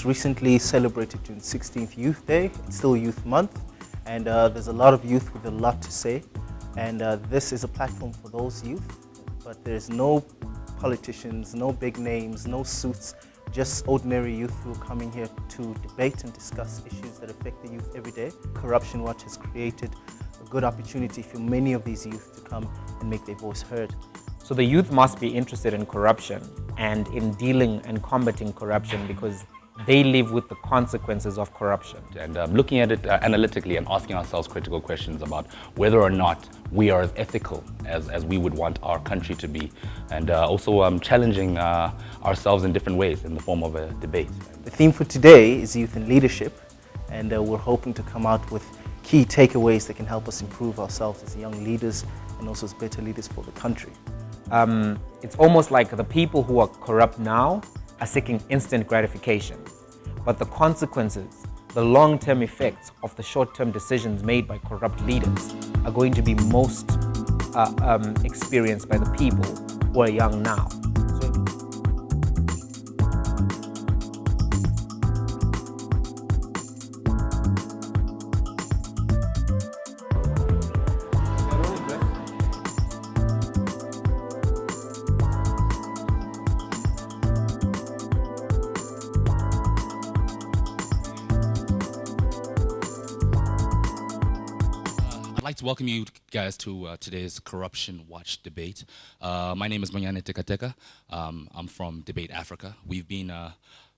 Recently celebrated June 16th Youth Day. It's still Youth Month, and there's a lot of youth with a lot to say, and this is a platform for those youth, but there's no politicians, no big names, no suits, just ordinary youth who are coming here to debate and discuss issues that affect the youth every day. Corruption Watch has created a good opportunity for many of these youth to come and make their voice heard. So the youth must be interested in corruption and in dealing and combating corruption because they live with the consequences of corruption. And looking at it analytically and asking ourselves critical questions about whether or not we are as ethical as we would want our country to be. And also challenging ourselves in different ways in the form of a debate. The theme for today is youth and leadership, and we're hoping to come out with key takeaways that can help us improve ourselves as young leaders and also as better leaders for the country. It's almost like the people who are corrupt now are seeking instant gratification, but the consequences, the long-term effects of the short-term decisions made by corrupt leaders are going to be most experienced by the people who are young now. I'd like to welcome you guys to today's Corruption Watch debate. My name is Johannesburg. I'm from DebateAfrika. We've been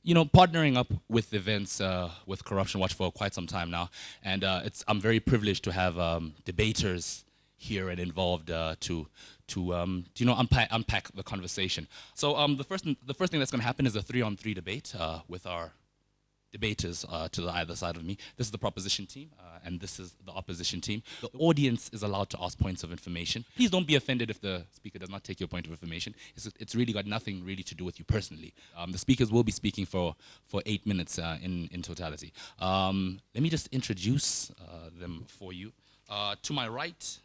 partnering up with events with Corruption Watch for quite some time now, and I'm very privileged to have debaters here and involved to unpack the conversation. So the first thing that's going to happen is a 3-on-3 debate with our debaters to the either side of me. This is the proposition team, and this is the opposition team. The audience is allowed to ask points of information. Please don't be offended if the speaker does not take your point of information. It's really got nothing really to do with you personally. The speakers will be speaking for 8 minutes in totality. Let me just introduce them for you. To my right,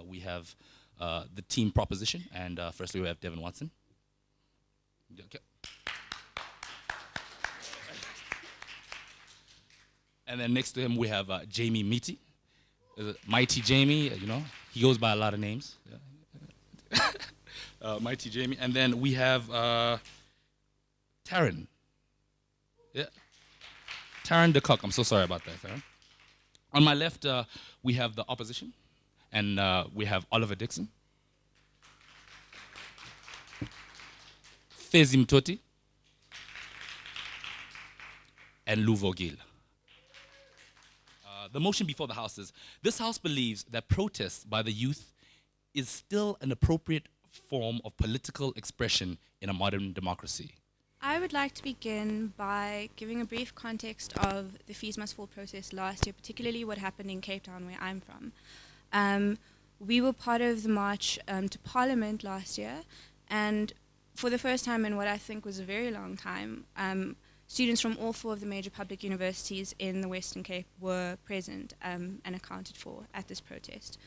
we have the team proposition, and firstly we have Devin Watson. Okay. And then next to him we have Jamie Miti, Mighty Jamie. He goes by a lot of names. Yeah. Mighty Jamie. And then we have Taryn. Yeah, Taryn de Kock. I'm so sorry about that, Taryn. On my left we have the opposition, and we have Oliver Dixon, Fezi Mtoti, and Luvo Gil. The motion before the House is, this House believes that protest by the youth is still an appropriate form of political expression in a modern democracy. I would like to begin by giving a brief context of the Fees Must Fall protest last year, particularly what happened in Cape Town, where I'm from. We were part of the march to Parliament last year, and for the first time in what I think was a very long time, students from all 4 of the major public universities in the Western Cape were present and accounted for at this protest.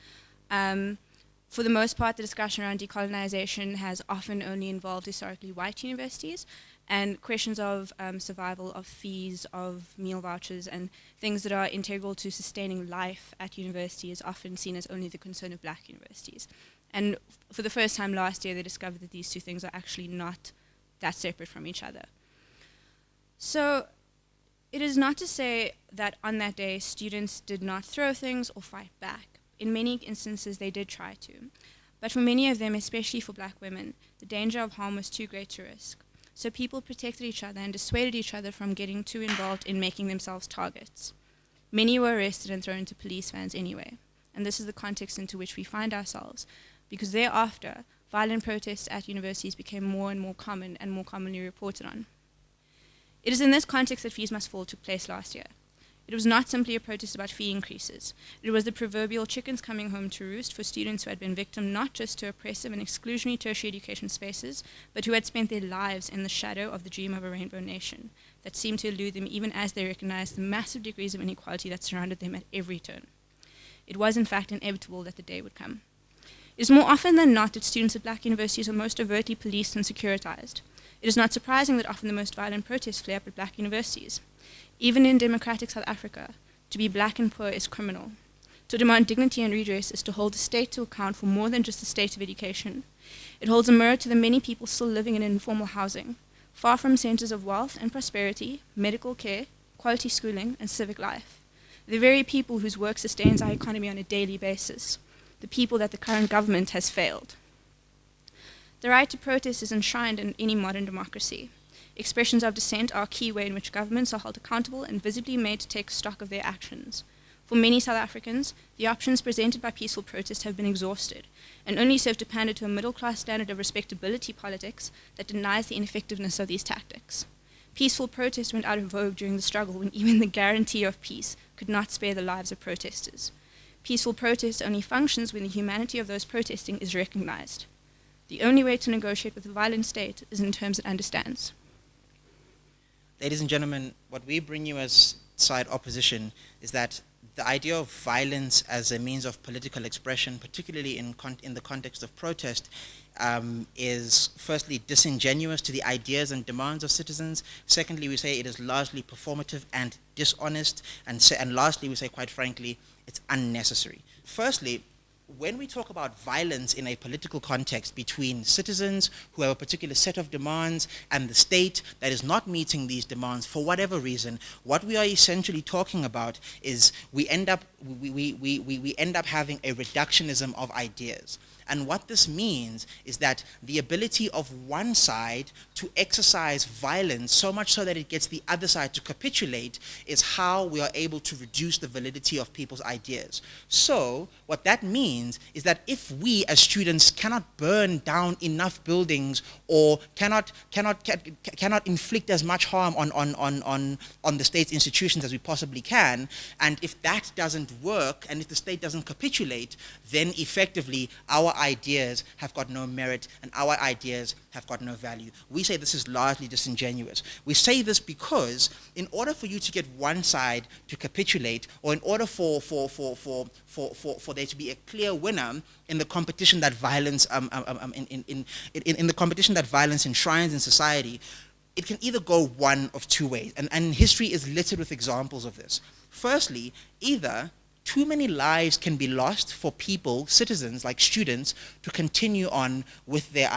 For the most part, the discussion around decolonization has often only involved historically white universities, and questions of survival, of fees, of meal vouchers, and things that are integral to sustaining life at university is often seen as only the concern of black universities. And for the first time last year, they discovered that these two things are actually not that separate from each other. So it is not to say that on that day students did not throw things or fight back. In many instances they did try to. But for many of them, especially for black women, the danger of harm was too great to risk. So people protected each other and dissuaded each other from getting too involved in making themselves targets. Many were arrested and thrown into police vans anyway. And this is the context into which we find ourselves, because thereafter, violent protests at universities became more and more common and more commonly reported on. It is in this context that Fees Must Fall took place last year. It was not simply a protest about fee increases. It was the proverbial chickens coming home to roost for students who had been victim not just to oppressive and exclusionary tertiary education spaces, but who had spent their lives in the shadow of the dream of a rainbow nation that seemed to elude them even as they recognized the massive degrees of inequality that surrounded them at every turn. It was in fact inevitable that the day would come. It is more often than not that students at black universities are most overtly policed and securitized. It is not surprising that often the most violent protests flare up at black universities. Even in democratic South Africa, to be black and poor is criminal. To demand dignity and redress is to hold the state to account for more than just the state of education. It holds a mirror to the many people still living in informal housing, far from centers of wealth and prosperity, medical care, quality schooling, and civic life. The very people whose work sustains our economy on a daily basis. The people that the current government has failed. The right to protest is enshrined in any modern democracy. Expressions of dissent are a key way in which governments are held accountable and visibly made to take stock of their actions. For many South Africans, the options presented by peaceful protest have been exhausted and only serve to pander to a middle-class standard of respectability politics that denies the ineffectiveness of these tactics. Peaceful protest went out of vogue during the struggle when even the guarantee of peace could not spare the lives of protesters. Peaceful protest only functions when the humanity of those protesting is recognized. The only way to negotiate with a violent state is in terms it understands. Ladies and gentlemen, what we bring you as side opposition is that the idea of violence as a means of political expression, particularly in the context of protest, is firstly disingenuous to the ideas and demands of citizens. Secondly, we say it is largely performative and dishonest. And lastly, we say, quite frankly, it's unnecessary. Firstly, when we talk about violence in a political context between citizens who have a particular set of demands and the state that is not meeting these demands for whatever reason, what we are essentially talking about is we end up having a reductionism of ideas. And what this means is that the ability of one side to exercise violence so much so that it gets the other side to capitulate is how we are able to reduce the validity of people's ideas. So what that means is that if we as students cannot burn down enough buildings or cannot inflict as much harm on the state's institutions as we possibly can, and if that doesn't work and if the state doesn't capitulate, then effectively our ideas have got no merit and our ideas have got no value. We say this is largely disingenuous. We say this because in order for you to get one side to capitulate, or in order for there to be a clear winner in the competition that violence in the competition that violence enshrines in society, it can either go one of two ways, and history is littered with examples of this. Firstly, either too many lives can be lost for people, citizens like students, to continue on with their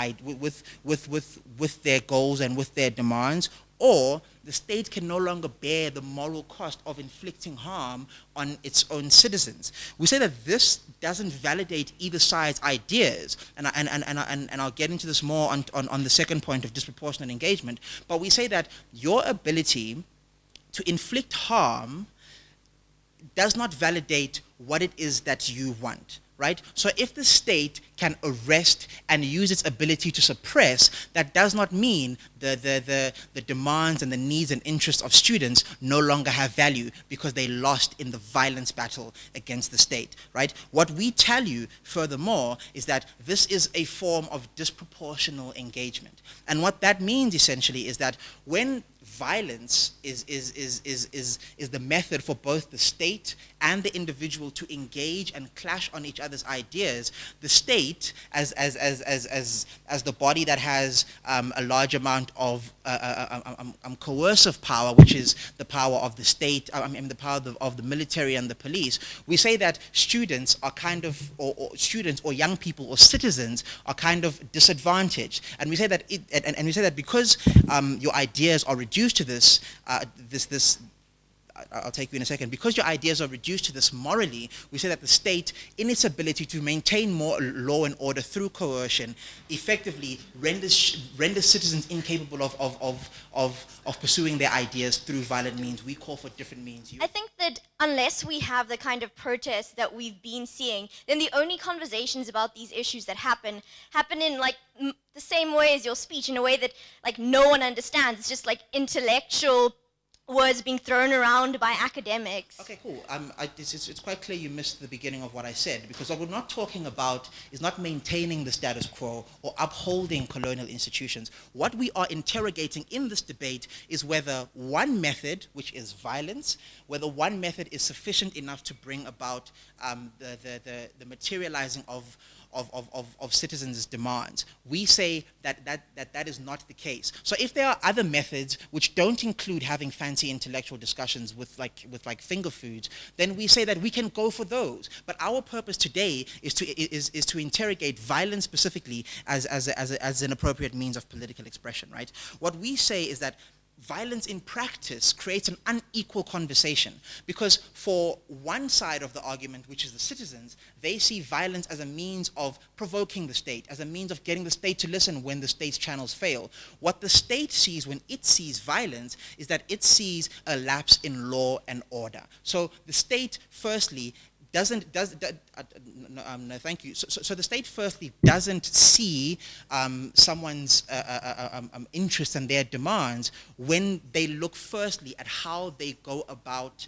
goals and with their demands, or the state can no longer bear the moral cost of inflicting harm on its own citizens. We say that this doesn't validate either side's ideas, and I'll get into this more on the second point of disproportionate engagement, but we say that your ability to inflict harm does not validate what it is that you want, right? So if the state can arrest and use its ability to suppress, that does not mean the demands and the needs and interests of students no longer have value because they lost in the violence battle against the state, right? What we tell you, furthermore, is that this is a form of disproportional engagement. And what that means, essentially, is that when violence is the method for both the state and the individual to engage and clash on each other's ideas, the state, as the body that has a large amount of coercive power, which is the power of the state, the power of the military and the police, we say that students are kind of, or students or young people or citizens are kind of disadvantaged, and we say that we say that because your ideas are reduced to this, I'll take you in a second. Because your ideas are reduced to this morally, we say that the state, in its ability to maintain more law and order through coercion, effectively renders citizens incapable of pursuing their ideas through violent means. We call for different means. I think that unless we have the kind of protests that we've been seeing, then the only conversations about these issues that happen in like the same way as your speech, in a way that like no one understands. It's just like intellectual words being thrown around by academics. Okay, cool. It's quite clear you missed the beginning of what I said, because what we're not talking about is not maintaining the status quo or upholding colonial institutions. What we are interrogating in this debate is whether one method, which is violence, whether one method is sufficient enough to bring about the materializing of citizens' demands. We say that is not the case. So if there are other methods which don't include having fancy intellectual discussions with finger foods, then we say that we can go for those. But our purpose today is to interrogate violence specifically as an appropriate means of political expression, right? What we say is that violence in practice creates an unequal conversation, because for one side of the argument, which is the citizens, they see violence as a means of provoking the state, as a means of getting the state to listen when the state's channels fail. What the state sees when it sees violence is that it sees a lapse in law and order. So the state, firstly, thank you. So the state firstly doesn't see someone's interest and their demands when they look firstly at how they go about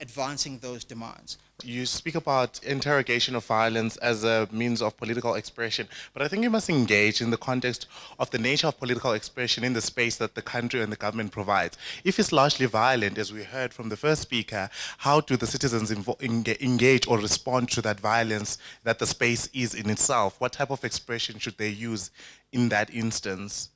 advancing those demands. You speak about interrogation of violence as a means of political expression, but I think you must engage in the context of the nature of political expression in the space that the country and the government provides. If it's largely violent, as we heard from the first speaker, how do the citizens engage or respond to that violence that the space is in itself? What type of expression should they use in that instance?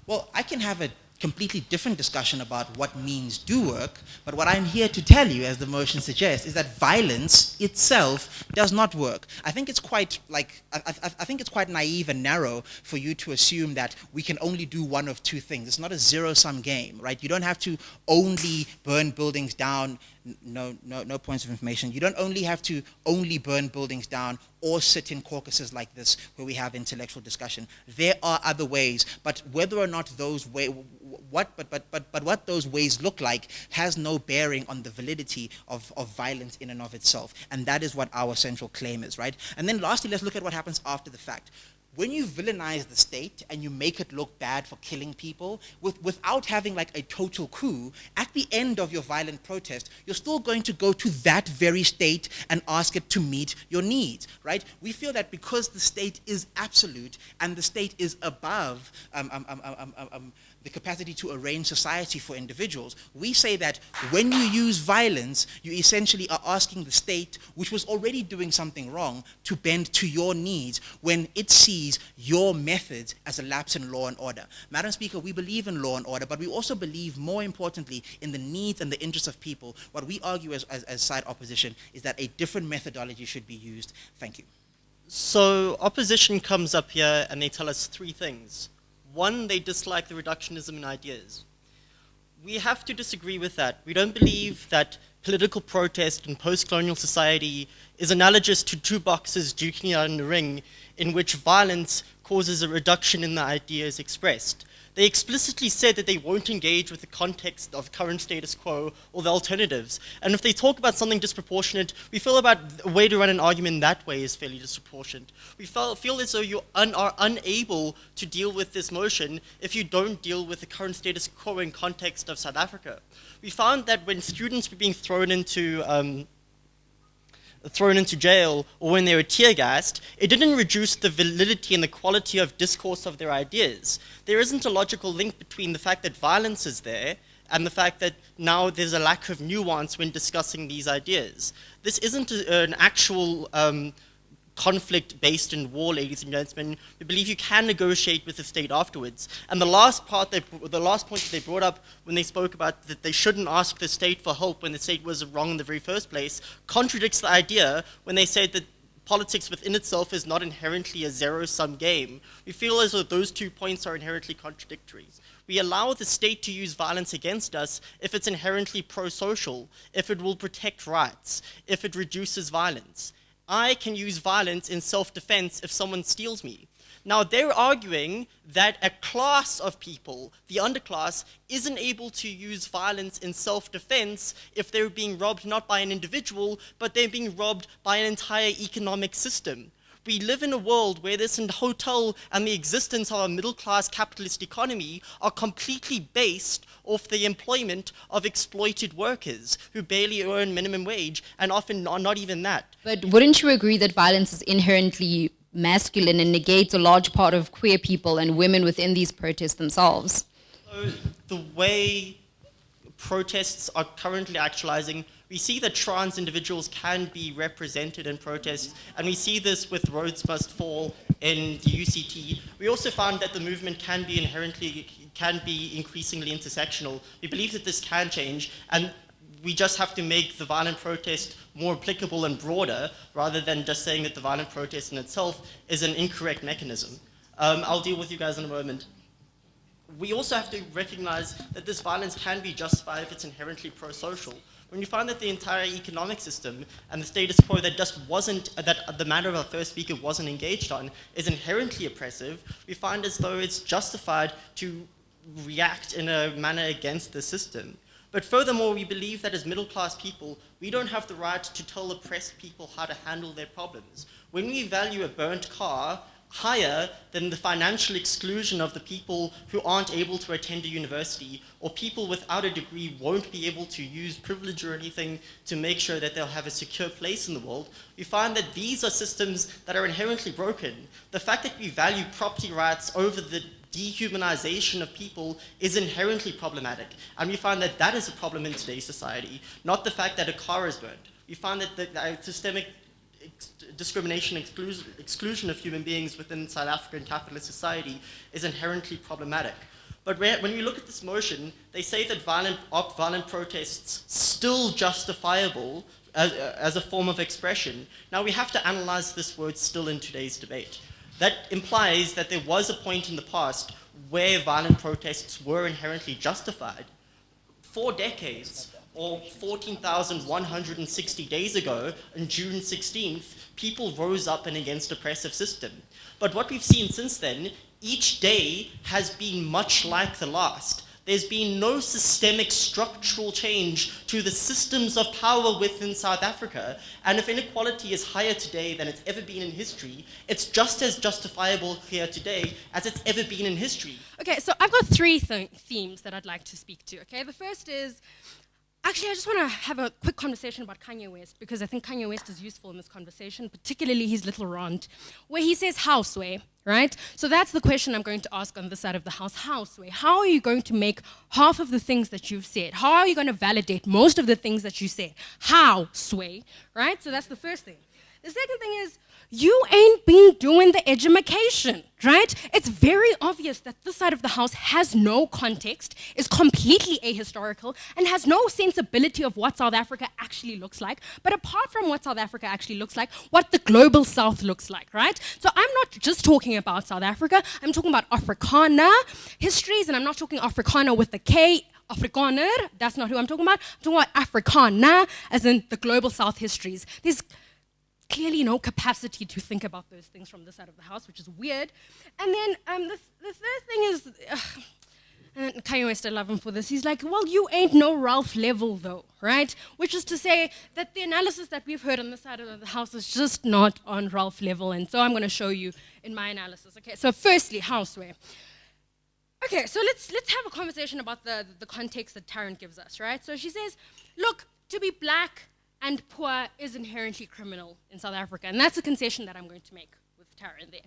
Well, I can have a completely different discussion about what means do work, but what I'm here to tell you, as the motion suggests, is that violence itself does not work. I think it's quite naive and narrow for you to assume that we can only do one of two things. It's not a zero-sum game, right? You don't have to only burn buildings down. No points of information. You don't only have to only burn buildings down or sit in caucuses like this where we have intellectual discussion. There are other ways, but whether or not those what those ways look like has no bearing on the validity of violence in and of itself. And that is what our central claim is, right? And then lastly, let's look at what happens after the fact. When you villainize the state and you make it look bad for killing people without having like a total coup, at the end of your violent protest, you're still going to go to that very state and ask it to meet your needs, right? We feel that because the state is absolute and the state is above the capacity to arrange society for individuals, we say that when you use violence, you essentially are asking the state, which was already doing something wrong, to bend to your needs when it sees your methods as a lapse in law and order. Madam Speaker, we believe in law and order, but we also believe, more importantly, in the needs and the interests of people. What we argue as side opposition is that a different methodology should be used. Thank you. So opposition comes up here and they tell us three things. One, they dislike the reductionism in ideas. We have to disagree with that. We don't believe that political protest in post-colonial society is analogous to two boxers duking out in the ring in which violence causes a reduction in the ideas expressed. They explicitly said that they won't engage with the context of current status quo or the alternatives. And if they talk about something disproportionate, we feel about a way to run an argument that way is fairly disproportionate. We feel as though you are unable to deal with this motion if you don't deal with the current status quo in context of South Africa. We found that when students were being thrown into jail or when they were tear-gassed, it didn't reduce the validity and the quality of discourse of their ideas. There isn't a logical link between the fact that violence is there and the fact that now there's a lack of nuance when discussing these ideas. This isn't an actual conflict based in war, ladies and gentlemen. We believe you can negotiate with the state afterwards. And the last point that they brought up when they spoke about that they shouldn't ask the state for help when the state was wrong in the very first place contradicts the idea when they said that politics within itself is not inherently a zero-sum game. We feel as though those 2 points are inherently contradictory. We allow the state to use violence against us if it's inherently pro-social, if it will protect rights, if it reduces violence. I can use violence in self-defense if someone steals me. Now, they're arguing that a class of people, the underclass, isn't able to use violence in self-defense if they're being robbed not by an individual, but they're being robbed by an entire economic system. We live in a world where this hotel and the existence of a middle-class capitalist economy are completely based off the employment of exploited workers who barely earn minimum wage and often are not even that. But wouldn't you agree that violence is inherently masculine and negates a large part of queer people and women within these protests themselves? So the way protests are currently actualizing, we see that trans individuals can be represented in protests, and we see this with Roads Must Fall in the UCT. We also found that the movement can be increasingly intersectional. We believe that this can change, and we just have to make the violent protest more applicable and broader, rather than just saying that the violent protest in itself is an incorrect mechanism. I'll deal with you guys in a moment. We also have to recognize that this violence can be justified if it's inherently pro-social. When you find that the entire economic system and the status quo that the matter of our first speaker wasn't engaged on is inherently oppressive, we find as though it's justified to react in a manner against the system. But furthermore, we believe that as middle-class people, we don't have the right to tell oppressed people how to handle their problems. When we value a burnt car higher than the financial exclusion of the people who aren't able to attend a university, or people without a degree won't be able to use privilege or anything to make sure that they'll have a secure place in the world, we find that these are systems that are inherently broken. The fact that we value property rights over the dehumanization of people is inherently problematic, and we find that that is a problem in today's society, not the fact that a car is burned. We find that the systemic discrimination, exclusion of human beings within South African capitalist society is inherently problematic. But when we look at this motion, they say that violent protests still justifiable as a form of expression. Now we have to analyze this word "still" in today's debate. That implies that there was a point in the past where violent protests were inherently justified. 4 decades, or 14,160 days ago, on June 16th, people rose up and against oppressive system. But what we've seen since then, each day has been much like the last. There's been no systemic structural change to the systems of power within South Africa. And if inequality is higher today than it's ever been in history, it's just as justifiable here today as it's ever been in history. Okay, so I've got 3 themes that I'd like to speak to, okay? The first is, actually, I just want to have a quick conversation about Kanye West, because I think Kanye West is useful in this conversation, particularly his little rant, where he says houseway, right? So that's the question I'm going to ask on this side of the house, houseway. How are you going to make half of the things that you've said? How are you going to validate most of the things that you say? Houseway, right? So that's the first thing. The second thing is, you ain't been doing the edumacation, right? It's very obvious that this side of the house has no context, is completely ahistorical, and has no sensibility of what South Africa actually looks like. But apart from what South Africa actually looks like, what the global South looks like, right? So I'm not just talking about South Africa, I'm talking about Afrikaner histories, and I'm not talking Afrikaner with a K, Afrikaner, that's not who I'm talking about. I'm talking about Afrikaner, as in the global South histories. There's clearly no capacity to think about those things from this side of the house, which is weird. And then the third thing is, and Kanye West, I love him for this, he's like, well, you ain't no Ralph Level though, right? Which is to say that the analysis that we've heard on this side of the house is just not on Ralph Level, and so I'm going to show you in my analysis. Okay, so firstly, houseware. Okay, so let's have a conversation about the context that Tarrant gives us, right? So she says, look, to be black and poor is inherently criminal in South Africa. And that's a concession that I'm going to make with Tara in there.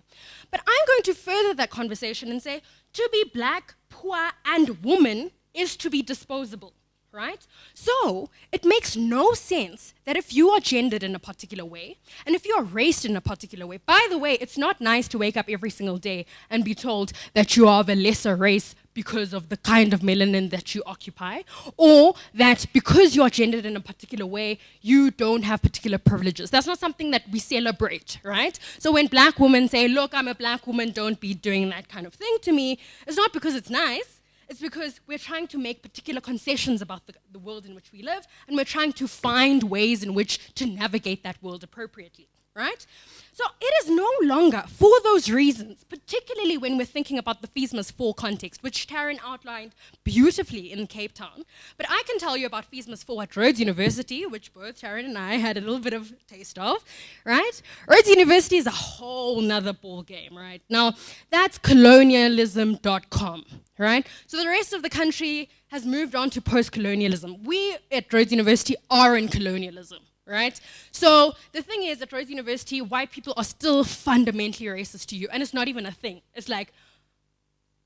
But I'm going to further that conversation and say, to be black, poor, and woman is to be disposable, right? So it makes no sense that if you are gendered in a particular way, and if you are raced in a particular way, by the way, it's not nice to wake up every single day and be told that you are of a lesser race because of the kind of melanin that you occupy, or that because you are gendered in a particular way, you don't have particular privileges. That's not something that we celebrate, right? So when black women say, look, I'm a black woman, don't be doing that kind of thing to me, it's not because it's nice, it's because we're trying to make particular concessions about the world in which we live, and we're trying to find ways in which to navigate that world appropriately, right? So it is no longer, for those reasons, particularly when we're thinking about the Fees Must Fall context, which Taryn outlined beautifully in Cape Town. But I can tell you about Fees Must Fall at Rhodes University, which both Taryn and I had a little bit of taste of, right? Rhodes University is a whole nother ball game, right? Now, that's colonialism.com, right? So the rest of the country has moved on to post-colonialism. We at Rhodes University are in colonialism. Right? So the thing is, at Rhodes University, white people are still fundamentally racist to you, and it's not even a thing. It's like,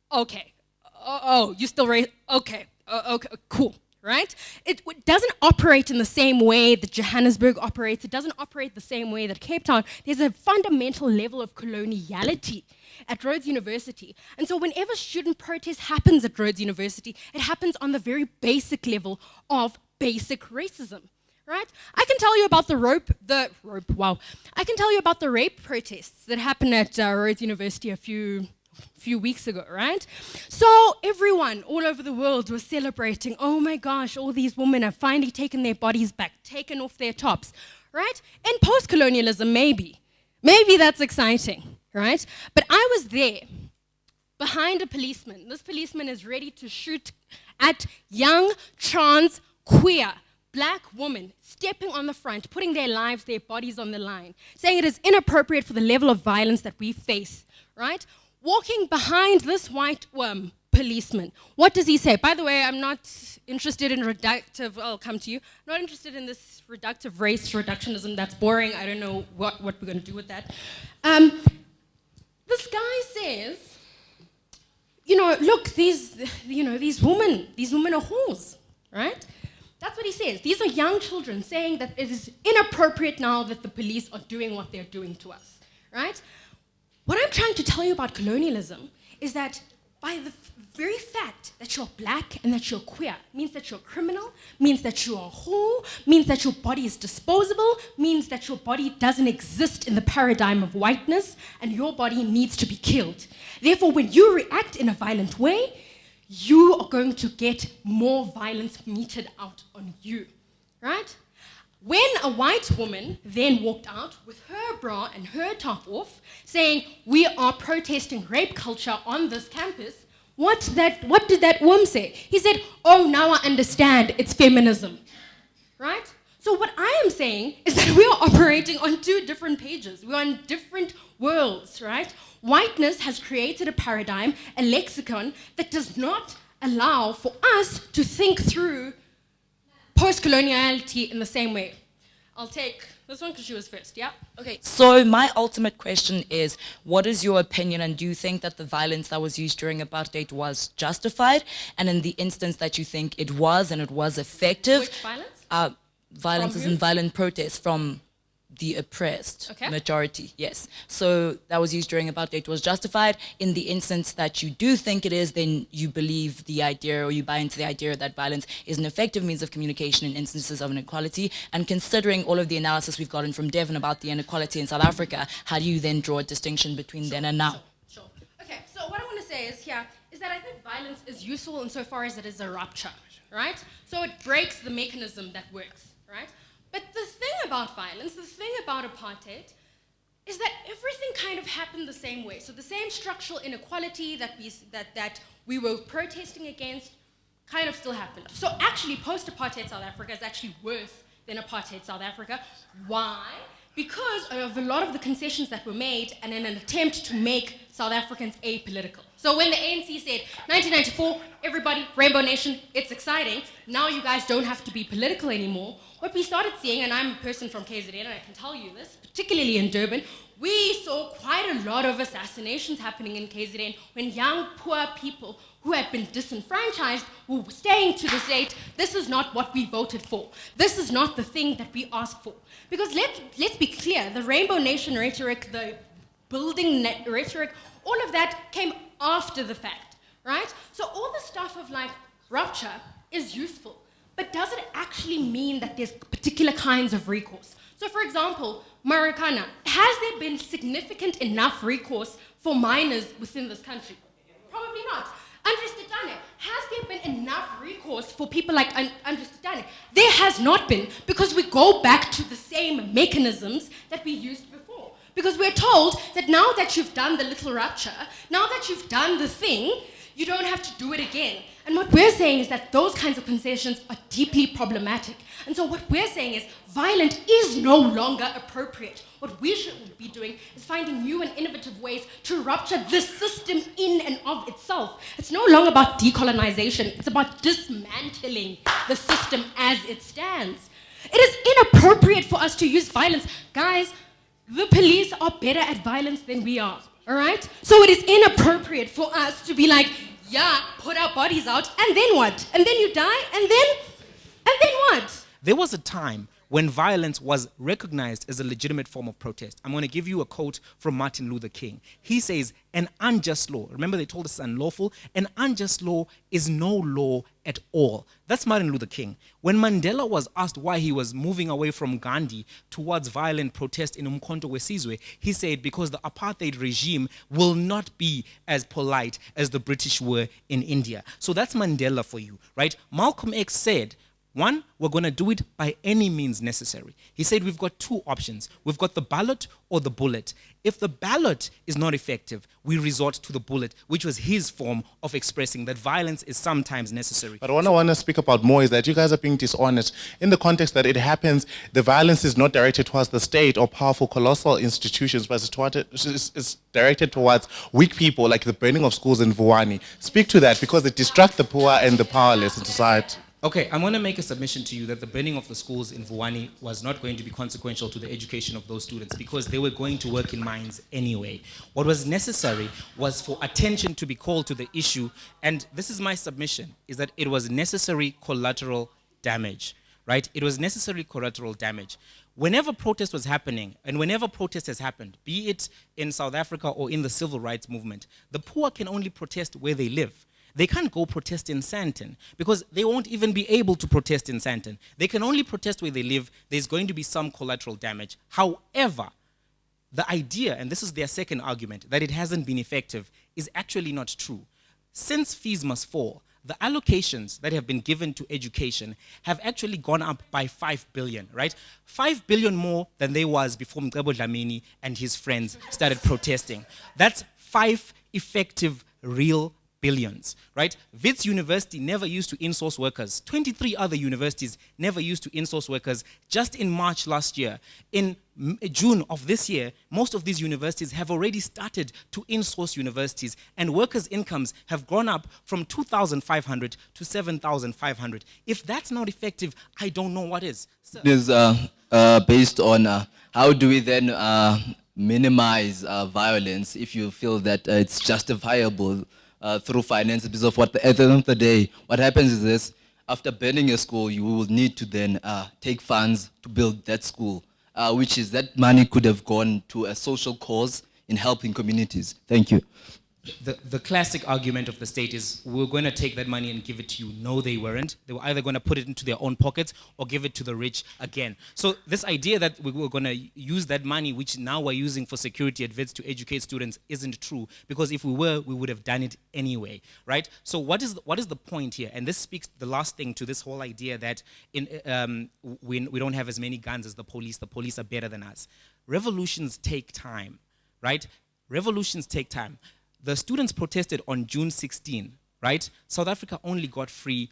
okay, you still racist? Okay, okay, cool, right? It doesn't operate in the same way that Johannesburg operates. It doesn't operate the same way that Cape Town. There's a fundamental level of coloniality at Rhodes University. And so whenever student protest happens at Rhodes University, it happens on the very basic level of basic racism. Right? I can tell you about I can tell you about the rape protests that happened at Rhodes University a few weeks ago, right? So everyone all over the world was celebrating, oh my gosh, all these women have finally taken their bodies back, taken off their tops, right? In post-colonialism, maybe that's exciting, right? But I was there, behind a policeman. This policeman is ready to shoot at young, trans, queer, Black women stepping on the front, putting their lives, their bodies on the line, saying it is inappropriate for the level of violence that we face, right? Walking behind this white policeman, what does he say? By the way, I'm not interested in I'll come to you, not interested in this reductive race reductionism, that's boring, I don't know what we're going to do with that. This guy says, look, these women are whores, right? That's what he says. These are young children saying that it is inappropriate now that the police are doing what they're doing to us, right? What I'm trying to tell you about colonialism is that by the very fact that you're Black and that you're queer means that you're a criminal, means that you're a whore, means that your body is disposable, means that your body doesn't exist in the paradigm of whiteness and your body needs to be killed. Therefore, when you react in a violent way, you are going to get more violence meted out on you, right? When a white woman then walked out with her bra and her top off, saying, we are protesting rape culture on this campus, what did that woman say? He said, oh, now I understand, it's feminism, right? So what I am saying is that we are operating on two different pages. We're on different worlds, right? Whiteness has created a paradigm, a lexicon, that does not allow for us to think through post-coloniality in the same way. I'll take this one because she was first, yeah? Okay, so my ultimate question is, what is your opinion, and do you think that the violence that was used during apartheid was justified? And in the instance that you think it was, and it was effective... Which violence? Violence is in violent protest from the oppressed majority, yes. So that was used during apartheid was justified. In the instance that you do think it is, then you believe the idea, or you buy into the idea that violence is an effective means of communication in instances of inequality. And considering all of the analysis we've gotten from Devon about the inequality in South Africa, how do you then draw a distinction between then and now? Sure. Okay, so what I want to say is that I think violence is useful insofar as it is a rupture, right? So it breaks the mechanism that works. Right? But the thing about violence, the thing about apartheid, is that everything kind of happened the same way. So the same structural inequality that we were protesting against kind of still happened. So actually, post-apartheid South Africa is actually worse than apartheid South Africa. Why? Because of a lot of the concessions that were made and in an attempt to make South Africans apolitical. So when the ANC said, 1994, everybody, Rainbow Nation, it's exciting, now you guys don't have to be political anymore, what we started seeing, and I'm a person from KZN and I can tell you this, particularly in Durban, we saw quite a lot of assassinations happening in KZN when young, poor people who had been disenfranchised were saying to the state, this is not what we voted for. This is not the thing that we asked for. Because let's be clear, the Rainbow Nation rhetoric, the building rhetoric, all of that came after the fact, right? So all the stuff of like rupture is useful, but does it actually mean that there's particular kinds of recourse? So for example, Marikana, has there been significant enough recourse for minors within this country? Probably not. Andres Titane, has there been enough recourse for people like Andres Titane? There has not been, because we go back to the same mechanisms that we used before. Because we're told that now that you've done the little rupture, now that you've done the thing, you don't have to do it again. And what we're saying is that those kinds of concessions are deeply problematic. And so what we're saying is violence is no longer appropriate. What we should be doing is finding new and innovative ways to rupture this system in and of itself. It's no longer about decolonization, it's about dismantling the system as it stands. It is inappropriate for us to use violence. Guys, the police are better at violence than we are, all right? So it is inappropriate for us to be like, yeah, put our bodies out, and then what? And then you die, and then what? There was a time when violence was recognized as a legitimate form of protest. I'm going to give you a quote from Martin Luther King. He says, an unjust law, remember they told us it's unlawful, an unjust law is no law at all. That's Martin Luther King. When Mandela was asked why he was moving away from Gandhi towards violent protest in Umkhonto weSizwe, he said because the apartheid regime will not be as polite as the British were in India. So that's Mandela for you, right? Malcolm X said, one, we're going to do it by any means necessary. He said we've got two options. We've got the ballot or the bullet. If the ballot is not effective, we resort to the bullet, which was his form of expressing that violence is sometimes necessary. But what I want to speak about more is that you guys are being dishonest in the context that it happens, the violence is not directed towards the state or powerful colossal institutions, but it's directed towards weak people, like the burning of schools in Vuwani. Speak to that, because it distracts the poor and the powerless in society. Okay, I'm going to make a submission to you that the burning of the schools in Vuwani was not going to be consequential to the education of those students because they were going to work in mines anyway. What was necessary was for attention to be called to the issue, and this is my submission, is that it was necessary collateral damage, right? It was necessary collateral damage. Whenever protest was happening, and whenever protest has happened, be it in South Africa or in the civil rights movement, the poor can only protest where they live. They can't go protest in Sandton because they won't even be able to protest in Sandton. They can only protest where they live. There's going to be some collateral damage. However, the idea, and this is their second argument, that it hasn't been effective is actually not true. Since fees must fall, the allocations that have been given to education have actually gone up by 5 billion, right? 5 billion more than there was before Mcebo Dlamini and his friends started protesting. That's 5 effective real billions, right? Wits University never used to insource workers. 23 other universities never used to insource workers. Just in March last year, in June of this year, most of these universities have already started to insource universities, and workers' incomes have gone up from 2,500 to 7,500. If that's not effective, I don't know what is. It is based on how do we then minimize violence if you feel that it's justifiable through finance, because of what at the end of the day, what happens is this: after burning a school, you will need to then take funds to build that school, which is that money could have gone to a social cause in helping communities. Thank you. The classic argument of the state is we're going to take that money and give it to you. No, they weren't. They were either going to put it into their own pockets or give it to the rich again. So this idea that we were going to use that money, which now we're using for security at Wits to educate students, isn't true. Because if we were, we would have done it anyway, right? So what is the point here? And this speaks the last thing to this whole idea that we don't have as many guns as the police are better than us. Revolutions take time, right? Revolutions take time. The students protested on June 16, right? South Africa only got free,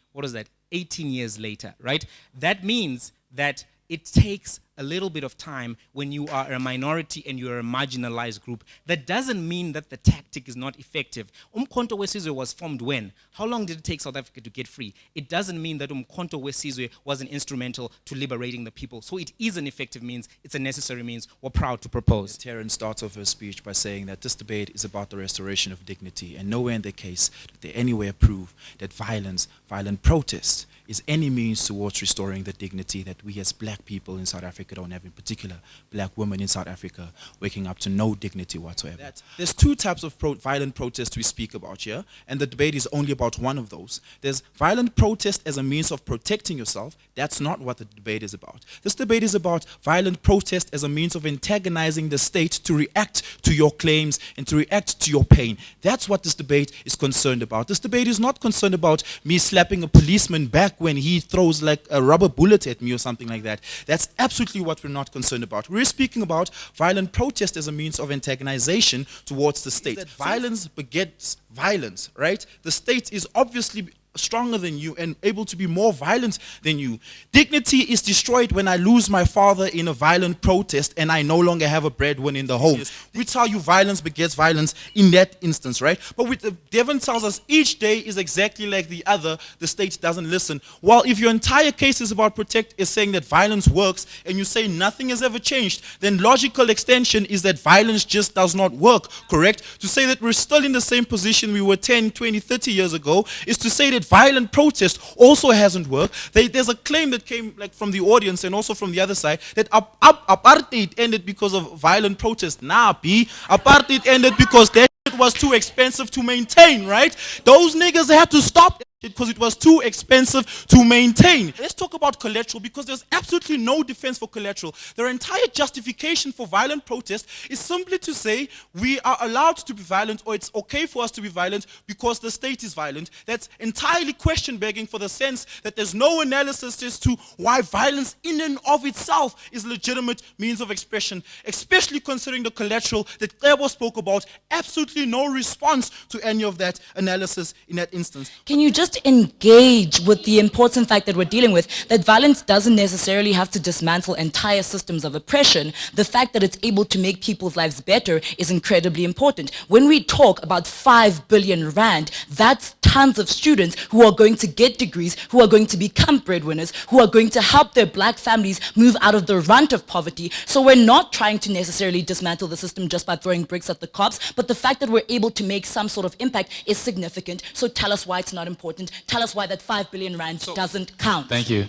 18 years later, right? That means that it takes a little bit of time when you are a minority and you are a marginalized group. That doesn't mean that the tactic is not effective. Umkhonto weSizwe was formed when? How long did it take South Africa to get free? It doesn't mean that Umkhonto weSizwe wasn't instrumental to liberating the people. So it is an effective means, it's a necessary means. We're proud to propose. Taryn starts off her speech by saying that this debate is about the restoration of dignity, and nowhere in the case did they anywhere prove that violent protest is any means towards restoring the dignity that we as black people in South Africa don't have, in particular black women in South Africa waking up to no dignity whatsoever. There's two types of violent protest we speak about here, and the debate is only about one of those. There's violent protest as a means of protecting yourself. That's not what the debate is about. This debate is about violent protest as a means of antagonizing the state to react to your claims and to react to your pain. That's what this debate is concerned about. This debate is not concerned about me slapping a policeman back when he throws like a rubber bullet at me or something like that. That's absolutely absolutely what we're not concerned about. We're speaking about violent protest as a means of antagonization towards the state. That violence begets violence, right? The state is obviously stronger than you and able to be more violent than you. Dignity is destroyed when I lose my father in a violent protest and I no longer have a breadwinner in the home. We tell you violence begets violence in that instance, right? But with Devon tells us each day is exactly like the other, the state doesn't listen. Well, if your entire case is about protect, is saying that violence works, and you say nothing has ever changed, then logical extension is that violence just does not work, correct? To say that we're still in the same position we were 10, 20, 30 years ago is to say that violent protest also hasn't worked. There's a claim that came from the audience and also from the other side that apartheid ended because of violent protest. Nah, B. Apartheid ended because that shit was too expensive to maintain, right? Those niggas had to stop because it was too expensive to maintain. Let's talk about collateral, because there's absolutely no defense for collateral. Their entire justification for violent protest is simply to say we are allowed to be violent, or it's okay for us to be violent because the state is violent. That's entirely question begging, for the sense that there's no analysis as to why violence in and of itself is a legitimate means of expression, especially considering the collateral that Ebo spoke about. Absolutely no response to any of that analysis in that instance. Can you just engage with the important fact that we're dealing with, that violence doesn't necessarily have to dismantle entire systems of oppression? The fact that it's able to make people's lives better is incredibly important. When we talk about 5 billion rand, that's tons of students who are going to get degrees, who are going to become breadwinners, who are going to help their black families move out of the runt of poverty. So we're not trying to necessarily dismantle the system just by throwing bricks at the cops, but the fact that we're able to make some sort of impact is significant. So tell us why it's not important. Tell us why that 5 billion rand doesn't count. Thank you.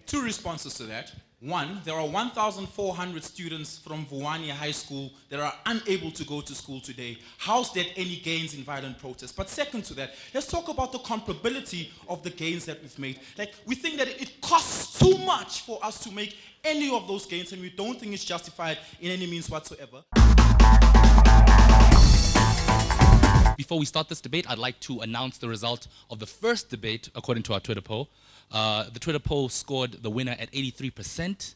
Two responses to that. One, there are 1,400 students from Vuwani High School that are unable to go to school today. How's that any gains in violent protest? But second to that, let's talk about the comparability of the gains that we've made. Like, we think that it costs too much for us to make any of those gains, and we don't think it's justified in any means whatsoever. Before we start this debate, I'd like to announce the result of the first debate according to our Twitter poll. The Twitter poll scored the winner at 83%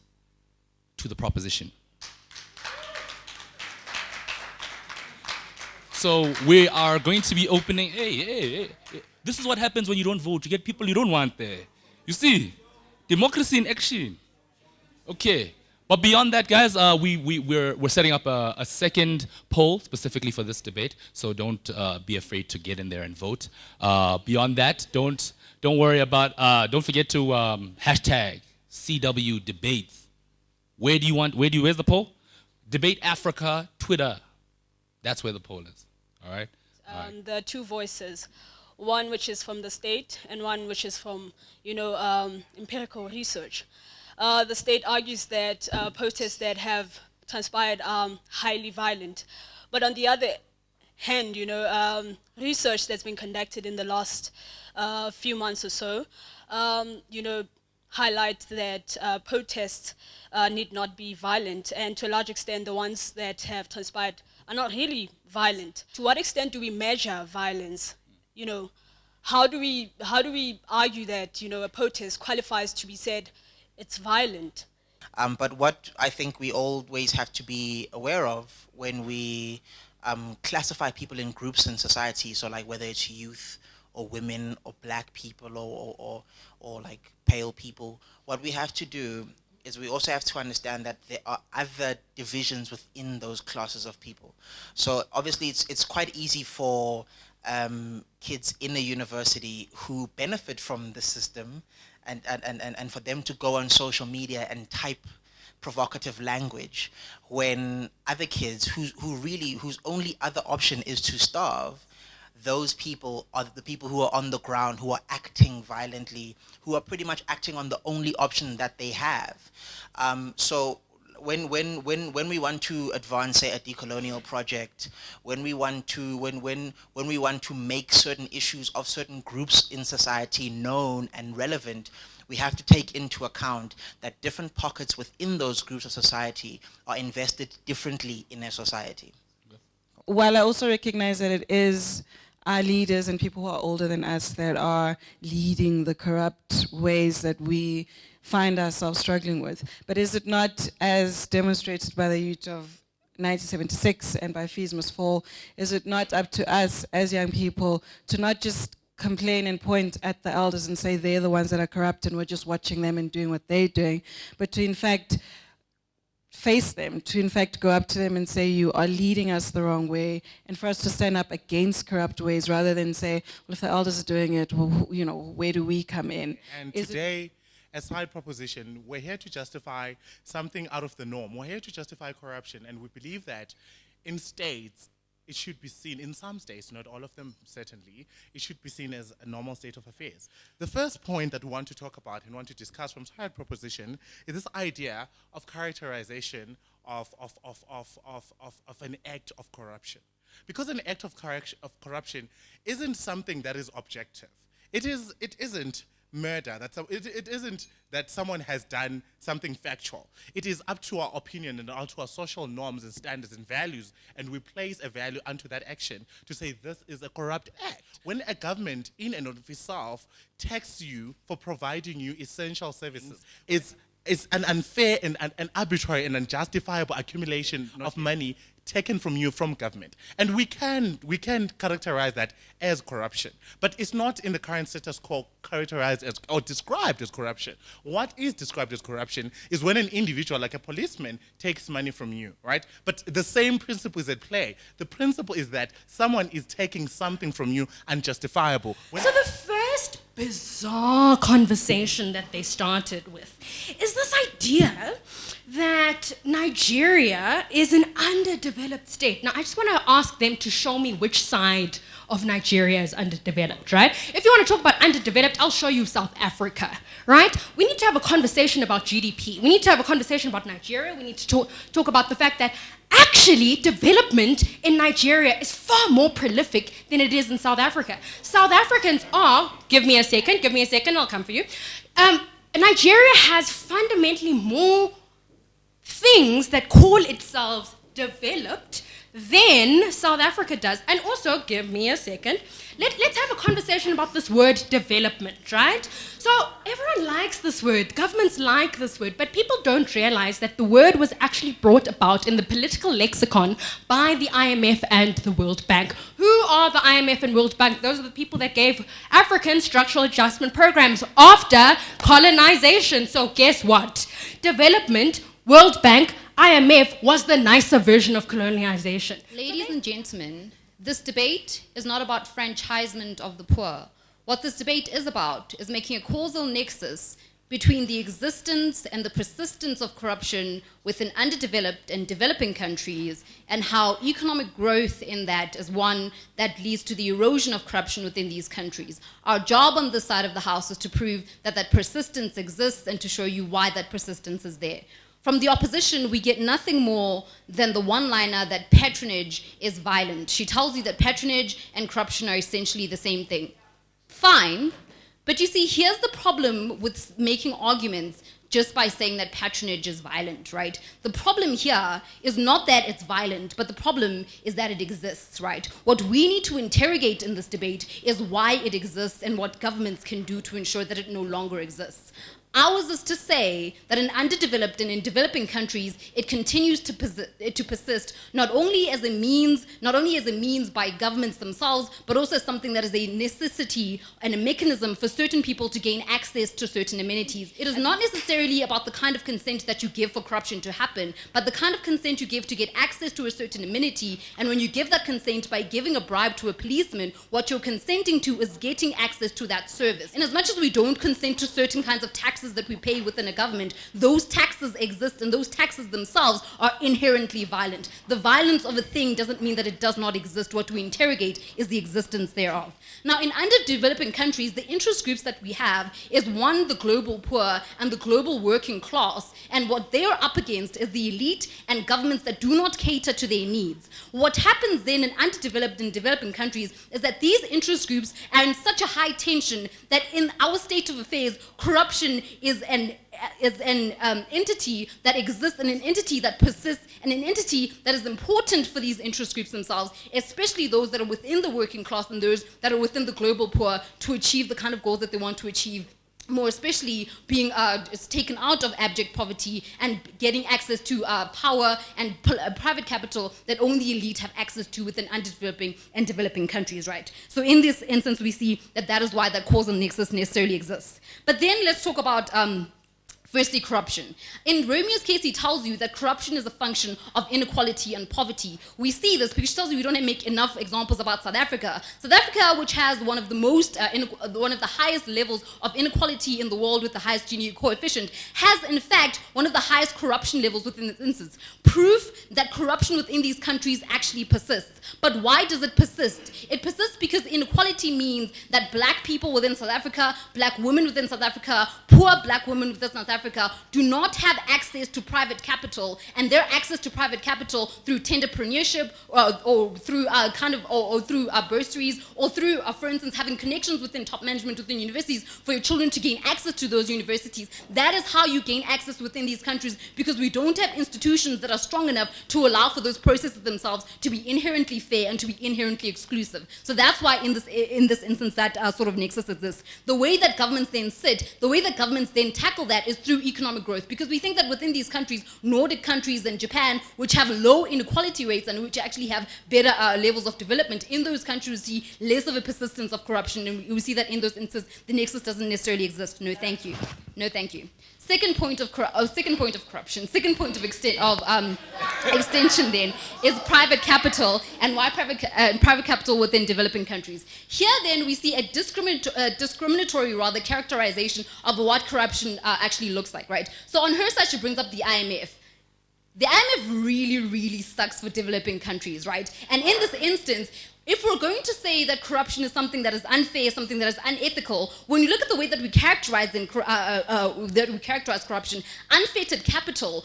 to the proposition. So we are going to be opening, hey, this is what happens when you don't vote. You get people you don't want there. You see, democracy in action. Okay. But beyond that, guys, we're setting up a second poll specifically for this debate, so don't be afraid to get in there and vote. Beyond that, don't worry about, don't forget to hashtag CW debates. Where's the poll? DebateAfrika Twitter. That's where the poll is. All right. There are two voices. One which is from the state and one which is from, empirical research. The state argues that protests that have transpired are highly violent. But on the other hand, research that's been conducted in the last few months or so, highlights that protests need not be violent, and to a large extent the ones that have transpired are not really violent. To what extent do we measure violence? How do we argue that a protest qualifies to be said it's violent? But what I think we always have to be aware of when we classify people in groups in society, so like whether it's youth or women or black people or like pale people, what we have to do is we also have to understand that there are other divisions within those classes of people. So obviously it's quite easy for kids in a university who benefit from the system and for them to go on social media and type provocative language, when other kids whose only other option is to starve, those people are the people who are on the ground, who are acting violently, who are pretty much acting on the only option that they have. So when we want to advance, say, a decolonial project, when we want to make certain issues of certain groups in society known and relevant, we have to take into account that different pockets within those groups of society are invested differently in their society. While I also recognize that it is our leaders and people who are older than us that are leading the corrupt ways that we find ourselves struggling with. But is it not, as demonstrated by the youth of 1976 and by Fees Must Fall, is it not up to us as young people to not just complain and point at the elders and say they're the ones that are corrupt and we're just watching them and doing what they're doing, but to in fact face them, to in fact go up to them and say you are leading us the wrong way, and for us to stand up against corrupt ways rather than say, well, if the elders are doing it, well, you know, where do we come in? And today, as side proposition, we're here to justify something out of the norm. We're here to justify corruption, and we believe that in states, it should be seen, in some states, not all of them certainly, it should be seen as a normal state of affairs. The first point that we want to talk about and want to discuss from side proposition is this idea of characterization of an act of corruption. Because an act of corruption isn't something that is objective. It isn't murder. It isn't that someone has done something factual. It is up to our opinion and up to our social norms and standards and values, and we place a value unto that action to say this is a corrupt act. When a government in and of itself taxes you for providing you essential services, it's an unfair and an arbitrary and unjustifiable accumulation of money taken from you from government. And we can characterize that as corruption. But it's not in the current status quo characterized as or described as corruption. What is described as corruption is when an individual, like a policeman, takes money from you, right? But the same principle is at play. The principle is that someone is taking something from you unjustifiable. So the first bizarre conversation that they started with is this idea that Nigeria is an underdeveloped state. Now, I just want to ask them to show me which side of Nigeria is underdeveloped, right? If you want to talk about underdeveloped, I'll show you South Africa, right? We need to have a conversation about GDP. We need to have a conversation about Nigeria. We need to talk about the fact that actually development in Nigeria is far more prolific than it is in South Africa. South Africans are, give me a second, I'll come for you. Nigeria has fundamentally more things that call itself developed than South Africa does. And also, give me a second, let's have a conversation about this word development, right? So everyone likes this word, governments like this word, but people don't realize that the word was actually brought about in the political lexicon by the IMF and the World Bank. Who are the IMF and World Bank? Those are the people that gave African structural adjustment programs after colonization. So guess what? Development, World Bank, IMF was the nicer version of colonialization. Ladies and gentlemen, this debate is not about franchisement of the poor. What this debate is about is making a causal nexus between the existence and the persistence of corruption within underdeveloped and developing countries, and how economic growth in that is one that leads to the erosion of corruption within these countries. Our job on this side of the house is to prove that that persistence exists and to show you why that persistence is there. From the opposition, we get nothing more than the one-liner that patronage is violent. She tells you that patronage and corruption are essentially the same thing. Fine, but you see, here's the problem with making arguments just by saying that patronage is violent, right? The problem here is not that it's violent, but the problem is that it exists, right? What we need to interrogate in this debate is why it exists and what governments can do to ensure that it no longer exists. Ours is to say that in underdeveloped and in developing countries, it continues to persist not only as a means by governments themselves, but also as something that is a necessity and a mechanism for certain people to gain access to certain amenities. It is not necessarily about the kind of consent that you give for corruption to happen, but the kind of consent you give to get access to a certain amenity. And when you give that consent by giving a bribe to a policeman, what you're consenting to is getting access to that service. And as much as we don't consent to certain kinds of taxes that we pay within a government, those taxes exist, and those taxes themselves are inherently violent. The violence of a thing doesn't mean that it does not exist. What we interrogate is the existence thereof. Now, in underdeveloping countries, the interest groups that we have is one, the global poor and the global working class, and what they are up against is the elite and governments that do not cater to their needs. What happens then in underdeveloped and developing countries is that these interest groups are in such a high tension that in our state of affairs, corruption is an entity that exists and an entity that persists and an entity that is important for these interest groups themselves, especially those that are within the working class and those that are within the global poor, to achieve the kind of goals that they want to achieve more especially being taken out of abject poverty and getting access to power and private capital that only the elite have access to within undeveloping and developing countries, right? So in this instance, we see that that is why that causal nexus necessarily exists. But then let's talk about firstly, corruption. In Romeo's case, he tells you that corruption is a function of inequality and poverty. We see this because he tells you we don't make enough examples about South Africa. South Africa, which has one of the most, one of the highest levels of inequality in the world with the highest Gini coefficient, has in fact one of the highest corruption levels within its instance. Proof that corruption within these countries actually persists. But why does it persist? It persists because inequality means that black people within South Africa, black women within South Africa, poor black women within South Africa do not have access to private capital, and their access to private capital through tenderpreneurship or through through bursaries or through, for instance, having connections within top management within universities for your children to gain access to those universities. That is how you gain access within these countries, because we don't have institutions that are strong enough to allow for those processes themselves to be inherently fair and to be inherently exclusive. So that's why in this instance that sort of nexus exists. The way that governments then tackle that is through economic growth, because we think that within these countries, Nordic countries and Japan, which have low inequality rates and which actually have better levels of development, in those countries we see less of a persistence of corruption, and we see that in those instances the nexus doesn't necessarily exist. No, thank you. No, thank you. Second point of corruption, second point of extension then is private capital, and why private capital within developing countries. Here then we see a discriminatory rather characterization of what corruption actually looks like, right? So on her side she brings up the IMF. The IMF really, really sucks for developing countries, right? And in this instance, if we're going to say that corruption is something that is unfair, something that is unethical, when you look at the way that we characterize corruption, unfettered capital,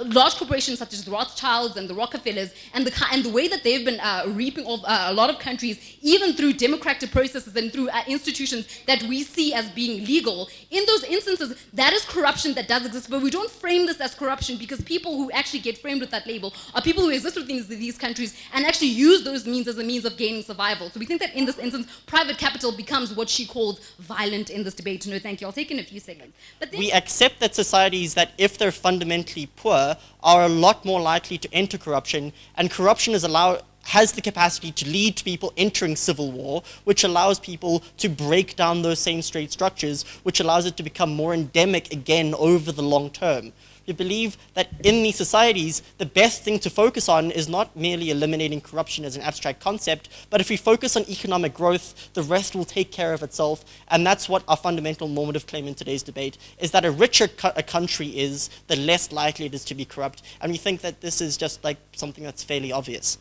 large corporations such as the Rothschilds and the Rockefellers, and the way that they've been reaping off a lot of countries, even through democratic processes and through institutions that we see as being legal, in those instances, that is corruption that does exist. But we don't frame this as corruption, because people who actually get framed with that label are people who exist within these countries and actually use those means as a means of gaining survival. So we think that in this instance, private capital becomes what she called violent in this debate. No, thank you. I'll take in a few seconds. But we accept that societies that, if they're fundamentally poor, are a lot more likely to enter corruption, and corruption has the capacity to lead to people entering civil war, which allows people to break down those same state structures, which allows it to become more endemic again over the long term. We believe that in these societies, the best thing to focus on is not merely eliminating corruption as an abstract concept, but if we focus on economic growth, the rest will take care of itself. And that's what our fundamental normative claim in today's debate is, that a richer a country is, the less likely it is to be corrupt. And we think that this is just like something that's fairly obvious.